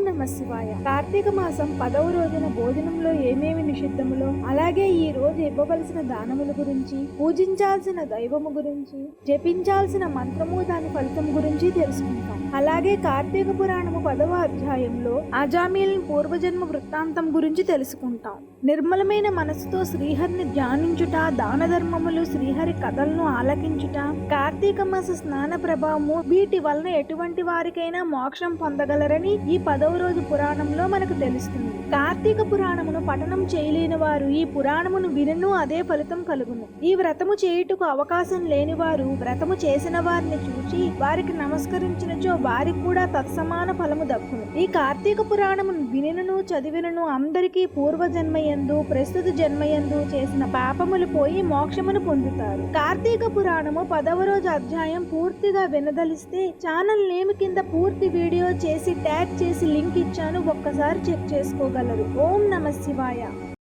నమ శివాయ. కార్తీక మాసం 10వ రోజున భోజనంలో ఏమేమి నిషిద్ధములో, అలాగే ఈ రోజు ఇవ్వవలసిన దానముల గురించి, పూజించాల్సిన దైవము గురించి, జపించాల్సిన మంత్రము దాని ఫలితం గురించి తెలుసుకుంటాం. అలాగే కార్తీక పురాణము 10వ అధ్యాయంలో ఆజామీల్ పూర్వజన్మ వృత్తాంతం గురించి తెలుసుకుంటాం. నిర్మలమైన మనసుతో శ్రీహరిని ధ్యానించుట, దాన ధర్మములు, శ్రీహరి కథలను ఆలకించుట, కార్తీక మాస స్నాన ప్రభావము, వీటి వలన ఎటువంటి వారికైనా మోక్షం పొందగలరని ఈ 10వ రోజు పురాణంలో మనకు తెలుస్తుంది. కార్తీక పురాణమును పఠనం చేయలేని వారు ఈ పురాణమును వినును అదే ఫలితం కలుగును. ఈ వ్రతము చేయుటకు అవకాశం లేని వారు వ్రతము చేసిన వారిని చూచి వారికి నమస్కరించినచో వారికి కూడా తత్సమాన ఫలము దక్కును. ఈ కార్తీక పురాణమును వినినను చదివినను అందరికీ పూర్వజన్మయందు ప్రస్తుత జన్మయందు చేసిన పాపములు పోయి మోక్షమును పొందుతారు. కార్తీక పురాణము 10వ రోజు అధ్యాయం పూర్తిగా వినదలిస్తే ఛానల్ నేమ్ కింద పూర్తి వీడియో చేసి ట్యాగ్ చేసి లింక్ ఇచ్చాను, ఒక్కసారి చెక్ చేసుకోగలరు. ఓం నమ శివాయ.